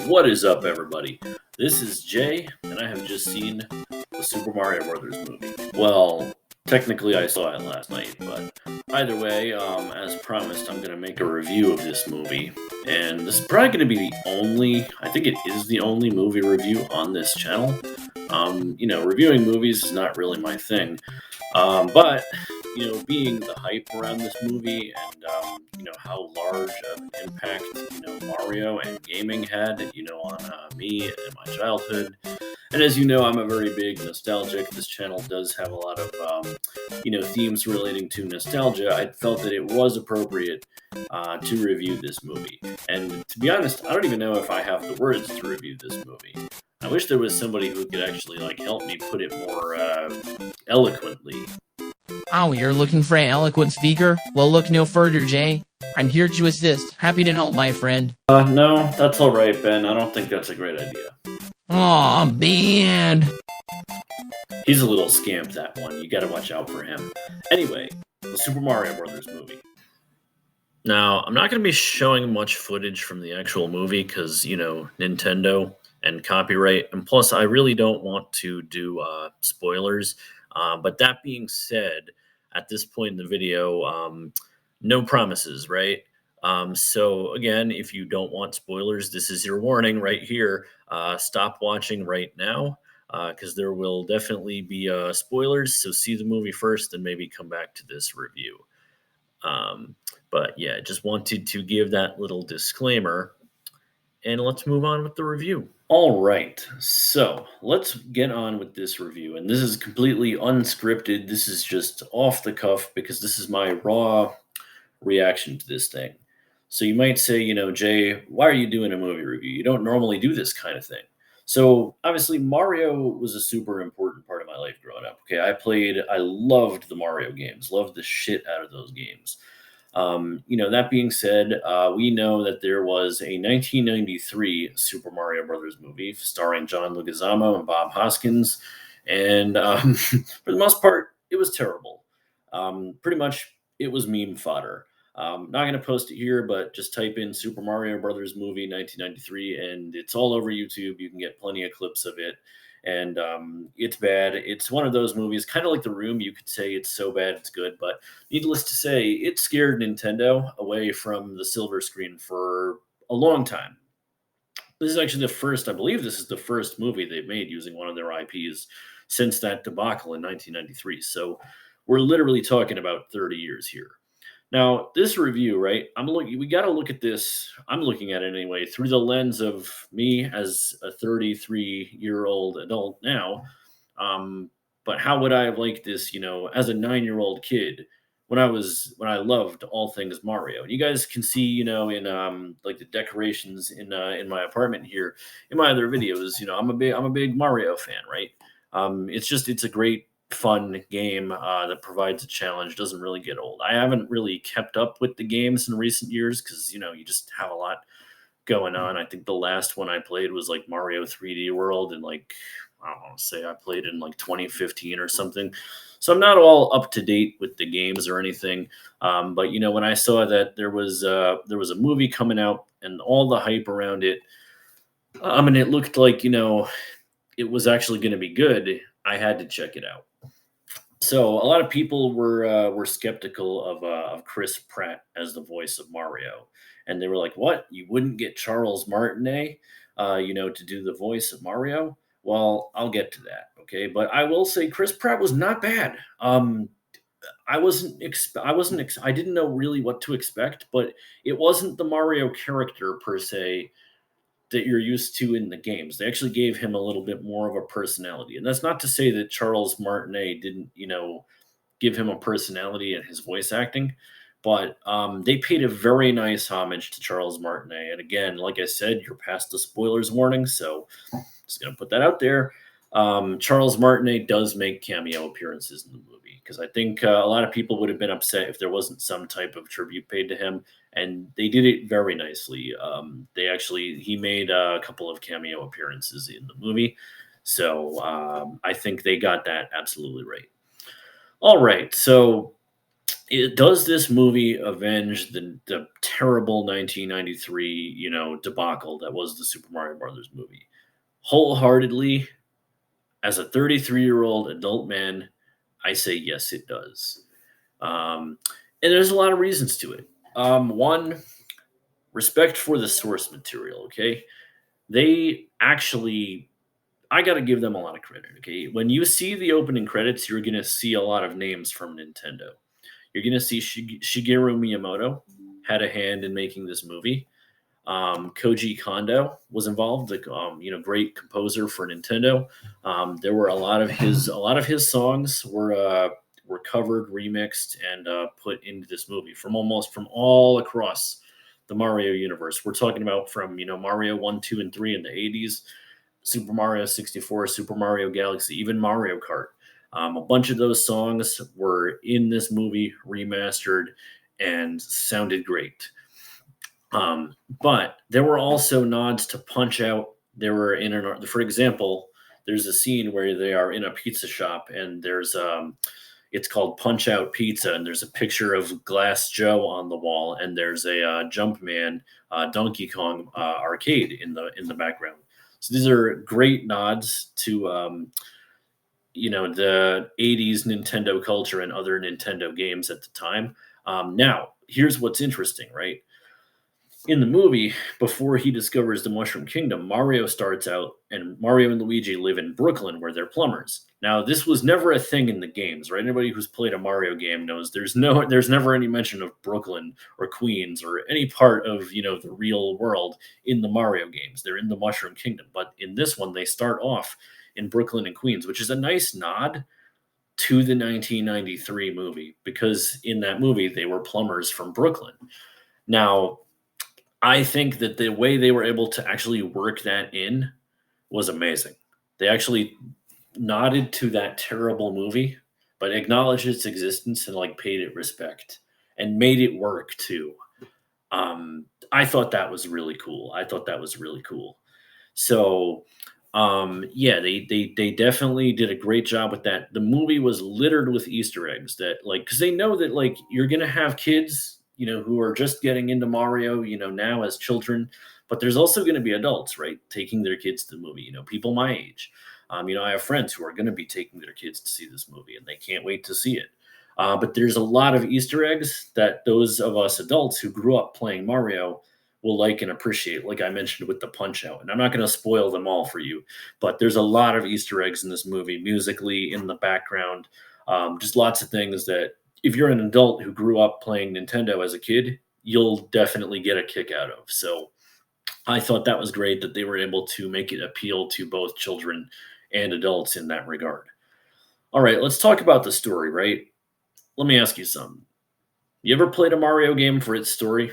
What is up, everybody? This is Jay, and I have just seen the Super Mario Brothers movie. Well, technically, I saw it last night, but either way, as promised, I'm going to make a review of this movie. And this is probably going to be I think it is the only movie review on this channel. Reviewing movies is not really my thing. But being the hype around this movie and how large of an impact Mario and gaming had on me and my childhood. And as you know, I'm a very big nostalgic. This channel does have a lot of themes relating to nostalgia. I felt that it was appropriate to review this movie. And to be honest, I don't even know if I have the words to review this movie. I wish there was somebody who could actually help me put it more eloquently. Oh, you're looking for an eloquent speaker? Well, look no further, Jay. I'm here to assist. Happy to help, my friend. No, that's all right, Ben. I don't think that's a great idea. Aw, Ben. He's a little scamp, that one. You gotta watch out for him. Anyway, the Super Mario Brothers movie. Now, I'm not going to be showing much footage from the actual movie because, Nintendo and copyright. And plus, I really don't want to do spoilers. But that being said, at this point in the video, no promises, right? So again, if you don't want spoilers, this is your warning right here. Stop watching right now because there will definitely be spoilers. So see the movie first and maybe come back to this review. But yeah, just wanted to give that little disclaimer. And let's move on with the review. All right, so let's get on with this review. And this is completely unscripted. This is just off the cuff because this is my raw reaction to this thing. So you might say, Jay, why are you doing a movie review? You don't normally do this kind of thing. So obviously, Mario was a super important part of my life growing up. Okay, I loved the Mario games, loved the shit out of those games. That being said, we know that there was a 1993 Super Mario Brothers movie starring John Leguizamo and Bob Hoskins, and for the most part, it was terrible. Pretty much, it was meme fodder. Not going to post it here, but just type in Super Mario Brothers movie 1993, and it's all over YouTube. You can get plenty of clips of it. And it's bad. It's one of those movies, kind of like The Room. You could say it's so bad it's good, but needless to say, it scared Nintendo away from the silver screen for a long time. This is actually I believe this is the first movie they've made using one of their IPs since that debacle in 1993. So we're literally talking about 30 years here. Now, this review, right? We got to look at this. I'm looking at it anyway through the lens of me as a 33-year-old adult now. But how would I have liked this, as a 9-year-old kid when I loved all things Mario? And you guys can see, in like the decorations in my apartment here in my other videos. I'm a big Mario fan, right? It's a great fun game that provides a challenge, doesn't really get old. I haven't really kept up with the games in recent years because you just have a lot going on. I think the last one I played was like Mario 3D World, and I don't want to say I played in like 2015 or something. So I'm not all up to date with the games or anything. But when I saw that there was a movie coming out and all the hype around it, and it looked like it was actually going to be good, I had to check it out. So a lot of people were skeptical of Chris Pratt as the voice of Mario, and they were like, "What? You wouldn't get Charles Martinet, to do the voice of Mario?" Well, I'll get to that, okay? But I will say Chris Pratt was not bad. I didn't know really what to expect, but it wasn't the Mario character per se that you're used to in the games. They actually gave him a little bit more of a personality. And that's not to say that Charles Martinet didn't, give him a personality in his voice acting, but they paid a very nice homage to Charles Martinet. And again, like I said, you're past the spoilers warning, so just going to put that out there. Charles Martinet does make cameo appearances in the movie because I think a lot of people would have been upset if there wasn't some type of tribute paid to him, and they did it very nicely. He made a couple of cameo appearances in the movie, so I think they got that absolutely right. All right, so Does this movie avenge the terrible 1993, debacle that was the Super Mario Brothers movie? Wholeheartedly, as a 33-year-old adult man, I say yes, it does. Um, and there's a lot of reasons to it. One, respect for the source material. Okay, they actually, I got to give them a lot of credit. Okay, when you see the opening credits, you're gonna see a lot of names from Nintendo. You're gonna see Shigeru Miyamoto had a hand in making this movie. Koji Kondo was involved, the great composer for Nintendo. There were a lot of his songs were covered, remixed, and put into this movie from all across the Mario universe. We're talking about from Mario 1, 2, and 3 in the 80s, Super Mario 64, Super Mario Galaxy, even Mario Kart. A bunch of those songs were in this movie, remastered, and sounded great. But there were also nods to Punch Out. There were for example, there's a scene where they are in a pizza shop, and it's called Punch Out Pizza, and there's a picture of Glass Joe on the wall, and there's a Jumpman Donkey Kong arcade in the background. So these are great nods to the 80s Nintendo culture and other Nintendo games at the time. Now, here's what's interesting, right? In the movie, before he discovers the Mushroom Kingdom, Mario starts out, and Mario and Luigi live in Brooklyn where they're plumbers. Now, this was never a thing in the games, right? Anybody who's played a Mario game knows there's never any mention of Brooklyn or Queens or any part of the real world in the Mario games. They're in the Mushroom Kingdom, but in this one, they start off in Brooklyn and Queens, which is a nice nod to the 1993 movie because in that movie they were plumbers from Brooklyn. Now, I think that the way they were able to actually work that in was amazing. They actually nodded to that terrible movie, but acknowledged its existence and paid it respect and made it work too. I thought that was really cool. I thought that was really cool. So, yeah, they definitely did a great job with that. The movie was littered with Easter eggs that because they know that you're gonna have kids, who are just getting into Mario, now as children, but there's also gonna be adults, right, taking their kids to the movie. People my age. I have friends who are gonna be taking their kids to see this movie, and they can't wait to see it. But there's a lot of Easter eggs that those of us adults who grew up playing Mario will like and appreciate, like I mentioned with the Punch Out. And I'm not going to spoil them all for you, but there's a lot of Easter eggs in this movie, musically, in the background. Just lots of things that if you're an adult who grew up playing Nintendo as a kid, you'll definitely get a kick out of. So I thought that was great that they were able to make it appeal to both children and adults in that regard. All right, let's talk about the story, right? Let me ask you something. You ever played a Mario game for its story?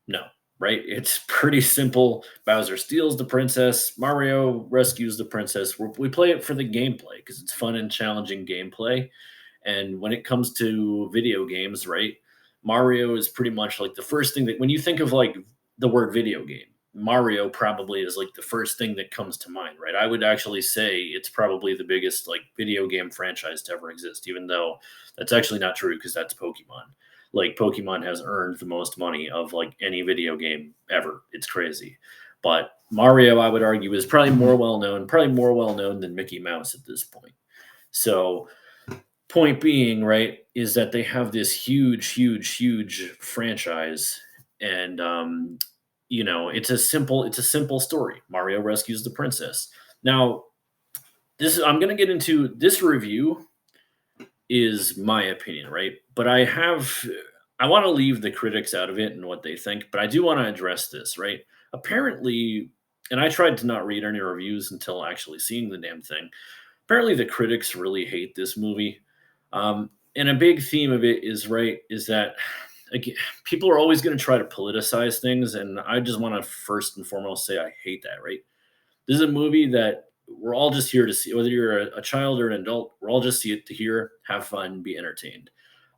No, right? It's pretty simple. Bowser steals the princess, Mario rescues the princess. We play it for the gameplay because it's fun and challenging gameplay. And when it comes to video games, right? Mario is pretty much the first thing that when you think of the word video game, Mario probably is the first thing that comes to mind, right? I would actually say it's probably the biggest video game franchise to ever exist, even though that's actually not true because that's Pokemon. Pokemon has earned the most money of any video game ever. It's crazy. But Mario, I would argue, is probably more well known than Mickey Mouse at this point. So, point being, right, is that they have this huge, huge, huge franchise, and it's a simple story. Mario rescues the princess. Now, I'm going to get into this review is my opinion, right? But I want to leave the critics out of it and what they think, but I do want to address this, right? Apparently, and I tried to not read any reviews until actually seeing the damn thing. Apparently, the critics really hate this movie. And a big theme of it is that again, people are always going to try to politicize things, and I just want to first and foremost say I hate that, right? This is a movie that we're all just here to see, whether you're a child or an adult. We're all just here to hear, have fun, be entertained.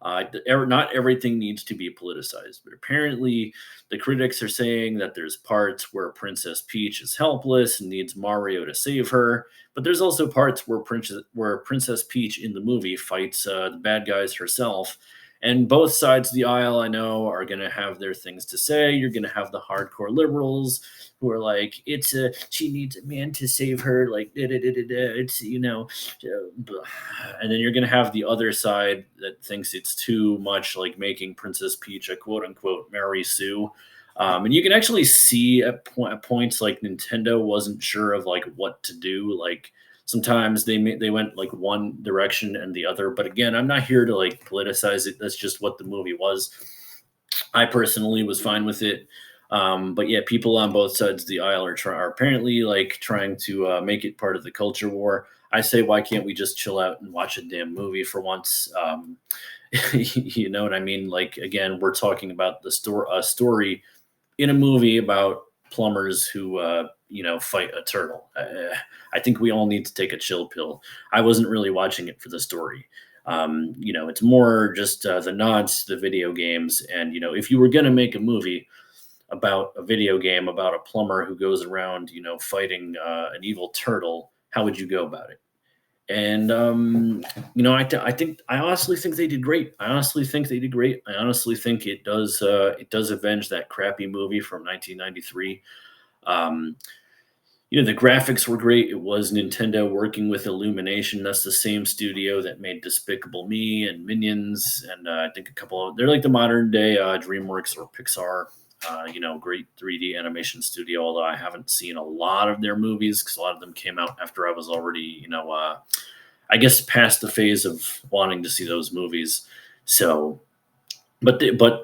Not everything needs to be politicized, but apparently the critics are saying that there's parts where Princess Peach is helpless and needs Mario to save her, but there's also parts where Princess Peach in the movie fights the bad guys herself, And both sides of the aisle, I know, are going to have their things to say. You're going to have the hardcore liberals who are like, she needs a man to save her, like, da, da, da, da, da. It's, and then you're going to have the other side that thinks it's too much like making Princess Peach a quote unquote Mary Sue. And you can actually see at points like Nintendo wasn't sure of like what to do. Like sometimes they went like one direction and the other. But again, I'm not here to like politicize it. That's just what the movie was. I personally was fine with it. But yeah, people on both sides of the aisle are apparently like trying to make it part of the culture war. I say, why can't we just chill out and watch a damn movie for once? You know what I mean? Like again, we're talking about the story in a movie about plumbers who fight a turtle. I think we all need to take a chill pill. I wasn't really watching it for the story. It's more just the nods to the video games. And if you were going to make a movie about a video game about a plumber who goes around fighting an evil turtle, how would you go about it? And I honestly think they did great. I honestly think it does avenge that crappy movie from 1993. Um, the graphics were great. It was Nintendo working with Illumination. That's the same studio that made Despicable Me and Minions, and I think a couple of they're like the modern day DreamWorks or Pixar. Great 3D animation studio. Although I haven't seen a lot of their movies because a lot of them came out after I was already, I guess past the phase of wanting to see those movies. So, the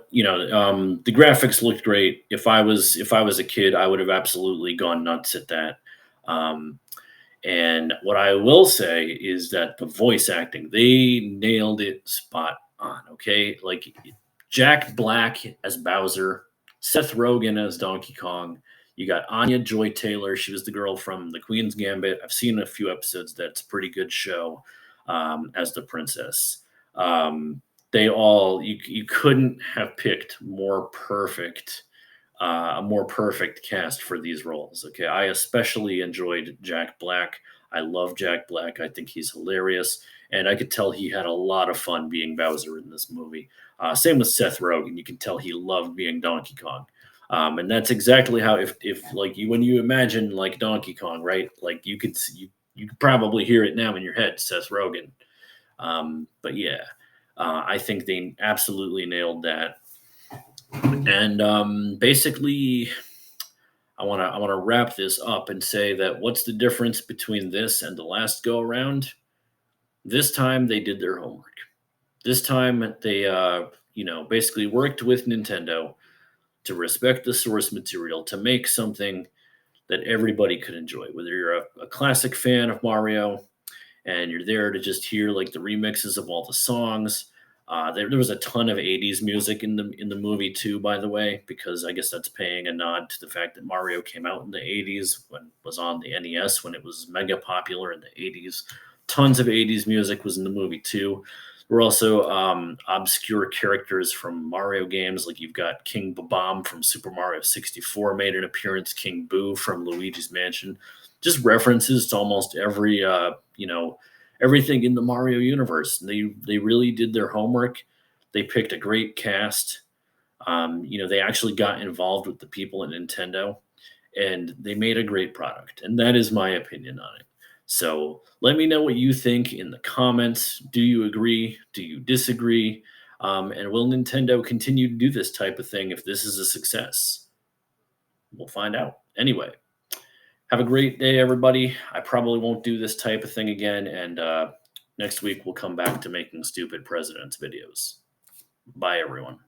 graphics looked great. If I was a kid, I would have absolutely gone nuts at that. Um, and what I will say is that the voice acting, they nailed it spot on. Okay, like Jack Black as Bowser, Seth Rogen as Donkey Kong. You got Anya Joy Taylor. She was the girl from The Queen's Gambit. I've seen a few episodes. That's a pretty good show as the princess. They all you couldn't have picked a more perfect cast for these roles. Okay, I especially enjoyed Jack Black. I love Jack Black. I think he's hilarious, and I could tell he had a lot of fun being Bowser in this movie. Same with Seth Rogen. You can tell he loved being Donkey Kong. And that's exactly how if like when you imagine like Donkey Kong, right? Like you could probably hear it now in your head, Seth Rogen. But yeah, I think they absolutely nailed that. And basically, I want to wrap this up and say that what's the difference between this and the last go around? This time they did their homework. This time they basically worked with Nintendo to respect the source material to make something that everybody could enjoy. Whether you're a classic fan of Mario and you're there to just hear like the remixes of all the songs. There was a ton of '80s music in the movie too, by the way, because I guess that's paying a nod to the fact that Mario came out in the '80s when was on the NES when it was mega popular in the '80s. Tons of '80s music was in the movie too. There were also obscure characters from Mario games, like you've got King Babam from Super Mario 64 made an appearance, King Boo from Luigi's Mansion. Just references to almost everything in the Mario universe. They really did their homework. They picked a great cast. They actually got involved with the people at Nintendo, and they made a great product. And that is my opinion on it. So let me know what you think in the comments. Do you agree? Do you disagree? And will Nintendo continue to do this type of thing if this is a success? We'll find out. Anyway, have a great day, everybody. I probably won't do this type of thing again. And next week, we'll come back to making stupid presidents videos. Bye, everyone.